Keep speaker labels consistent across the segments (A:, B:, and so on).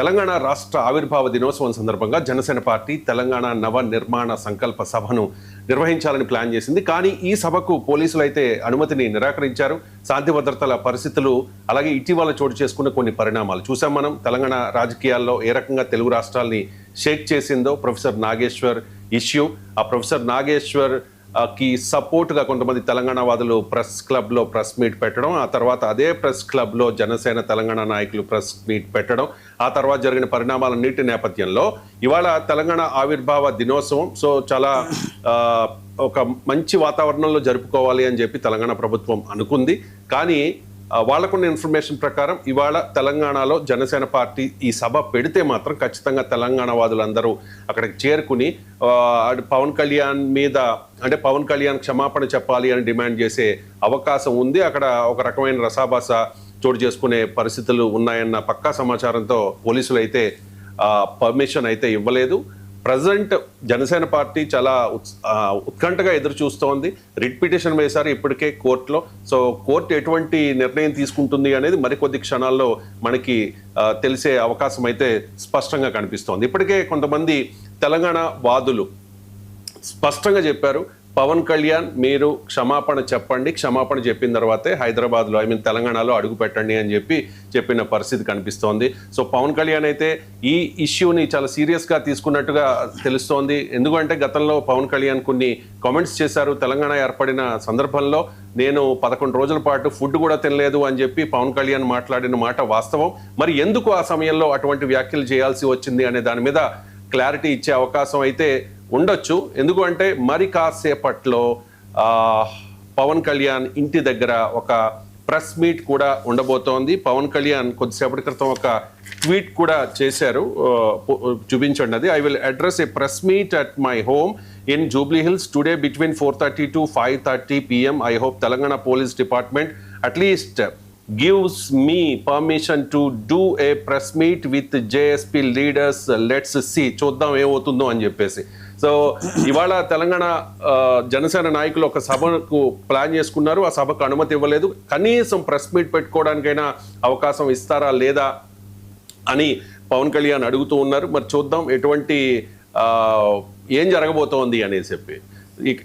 A: తెలంగాణ రాష్ట్ర ఆవిర్భావ దినోత్సవం సందర్భంగా జనసేన పార్టీ తెలంగాణ నవ నిర్మాణ సంకల్ప సభను నిర్వహించాలని ప్లాన్ చేసింది. కానీ ఈ సభకు పోలీసులు అయితే అనుమతిని నిరాకరించారు. శాంతి భద్రతల పరిస్థితులు అలాగే ఇటీవల చోటు చేసుకున్న కొన్ని పరిణామాలు చూసాం. మనం తెలంగాణ రాజకీయాల్లో ఏ రకంగా తెలుగు రాష్ట్రాల్ని షేక్ చేసిందో ప్రొఫెసర్ నాగేశ్వర్ ఇష్యూ. ఆ ప్రొఫెసర్ నాగేశ్వర్ కి సపోర్ట్ గా కొంతమంది తెలంగాణ వాదులు ప్రెస్ క్లబ్ లో ప్రెస్ మీట్ పెట్టడం, ఆ తర్వాత అదే ప్రెస్ క్లబ్ లో జనసేన తెలంగాణ నాయకులు ప్రెస్ మీట్ పెట్టడం, ఆ తర్వాత జరిగిన పరిణామాలన్నిటి నేపథ్యంలో ఇవాళ తెలంగాణ ఆవిర్భావ దినోత్సవం సో చాలా ఒక మంచి వాతావరణంలో జరుపుకోవాలి అని చెప్పి తెలంగాణ ప్రభుత్వం అనుకుంది. కానీ వాళ్ళకున్న ఇన్ఫర్మేషన్ ప్రకారం ఇవాళ తెలంగాణలో జనసేన పార్టీ ఈ సభ పెడితే మాత్రం ఖచ్చితంగా తెలంగాణ వాదులందరూ అక్కడికి చేరుకుని పవన్ కళ్యాణ్ మీద అంటే పవన్ కళ్యాణ్ క్షమాపణ చెప్పాలి అని డిమాండ్ చేసే అవకాశం ఉంది. అక్కడ ఒక రకమైన రసాభాస చోటు చేసుకునే పరిస్థితులు ఉన్నాయన్న పక్కా సమాచారంతో పోలీసులు అయితే పర్మిషన్ అయితే ఇవ్వలేదు. ప్రజెంట్ జనసేన పార్టీ చాలా ఉత్కంఠగా ఎదురు చూస్తోంది. రిట్ పిటిషన్ వేశారు ఇప్పటికే కోర్టులో. సో కోర్టు ఎటువంటి నిర్ణయం తీసుకుంటుంది అనేది మరికొద్ది క్షణాల్లో మనకి తెలిసే అవకాశం అయితే స్పష్టంగా కనిపిస్తోంది. ఇప్పటికే కొంతమంది తెలంగాణ వాదులు స్పష్టంగా చెప్పారు, పవన్ కళ్యాణ్ మీరు క్షమాపణ చెప్పండి, క్షమాపణ చెప్పిన తర్వాతే హైదరాబాద్లో తెలంగాణలో అడుగు పెట్టండి అని చెప్పిన పరిస్థితి కనిపిస్తోంది. సో పవన్ కళ్యాణ్ అయితే ఈ ఇష్యూని చాలా సీరియస్గా తీసుకున్నట్టుగా తెలుస్తోంది. ఎందుకంటే గతంలో పవన్ కళ్యాణ్ కొన్ని కామెంట్స్ చేశారు. తెలంగాణ ఏర్పడిన సందర్భంలో నేను 11 రోజుల పాటు ఫుడ్ కూడా తినలేదు అని చెప్పి పవన్ కళ్యాణ్ మాట్లాడిన మాట వాస్తవం. మరి ఎందుకు ఆ సమయంలో అటువంటి వ్యాఖ్యలు చేయాల్సి వచ్చింది అనే దాని మీద క్లారిటీ ఇచ్చే అవకాశం అయితే ఉండొచ్చు. ఎందుకు అంటే మరి కాసేపట్లో పవన్ కళ్యాణ్ ఇంటి దగ్గర ఒక ప్రెస్ మీట్ కూడా ఉండబోతోంది. పవన్ కళ్యాణ్ కొద్దిసేపటి క్రితం ఒక ట్వీట్ కూడా చేశారు, చూపించండి అది. I will address A press meet at my home in Jubilee hills today between 4:30 to 5:30 PM. I hope Telangana police department at least gives me permission to do a press meet with JSP leaders. Let's see, చూద్దాం ఏమవుతుందో అని చెప్పేసి. So ఇవాళ తెలంగాణ జనసేన నాయకులు ఒక సభకు plan చేసుకున్నారు. ఆ సభకు అనుమతి ఇవ్వలేదు. కనీసం ప్రెస్ మీట్ పెట్టుకోవడానికైనా అవకాశం ఇస్తారా లేదా అని పవన్ కళ్యాణ్ అడుగుతూ ఉన్నారు. మరి చూద్దాం ఎటువంటి ఏం జరగబోతోంది అనేసి చెప్పి.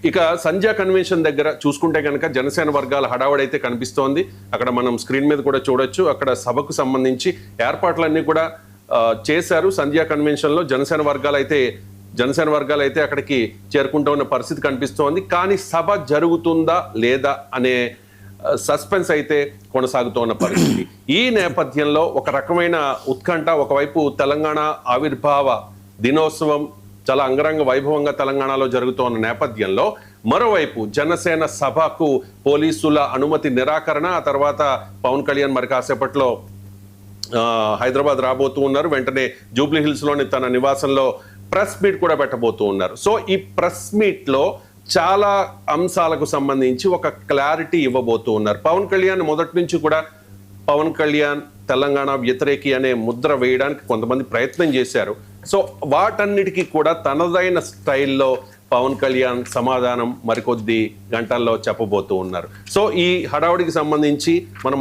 A: ఇక సంధ్యా కన్వెన్షన్ దగ్గర చూసుకుంటే కనుక జనసేన వర్గాల హడావడైతే కనిపిస్తోంది. అక్కడ మనం స్క్రీన్ మీద కూడా చూడొచ్చు. అక్కడ సభకు సంబంధించి ఏర్పాట్లన్నీ కూడా చేశారు. సంధ్యా కన్వెన్షన్లో జనసేన వర్గాలు అయితే అక్కడికి చేరుకుంటూ ఉన్న పరిస్థితి కనిపిస్తోంది. కానీ సభ జరుగుతుందా లేదా అనే సస్పెన్స్ అయితే కొనసాగుతున్న పరిస్థితి. ఈ నేపథ్యంలో ఒక రకమైన ఉత్కంఠ, ఒకవైపు తెలంగాణ ఆవిర్భావ దినోత్సవం చాలా అంగరంగ వైభవంగా తెలంగాణలో జరుగుతున్న నేపథ్యంలో మరోవైపు జనసేన సభకు పోలీసుల అనుమతి నిరాకరణ, ఆ తర్వాత పవన్ కళ్యాణ్ మరి కాసేపట్లో హైదరాబాద్ రాబోతూ ఉన్నారు. వెంటనే జూబ్లీ హిల్స్లోని తన నివాసంలో ప్రెస్ మీట్ కూడా పెట్టబోతూ ఉన్నారు. సో ఈ ప్రెస్ మీట్లో చాలా అంశాలకు సంబంధించి ఒక క్లారిటీ ఇవ్వబోతూ ఉన్నారు. పవన్ కళ్యాణ్ మొదటి నుంచి కూడా పవన్ కళ్యాణ్ తెలంగాణ వ్యతిరేకి అనే ముద్ర వేయడానికి కొంతమంది ప్రయత్నం చేశారు. సో వాటన్నిటికీ కూడా తనదైన స్టైల్లో పవన్ కళ్యాణ్ సమాధానం మరికొద్ది గంటల్లో చెప్పబోతూ ఉన్నారు. సో ఈ హడావుడికి సంబంధించి మనం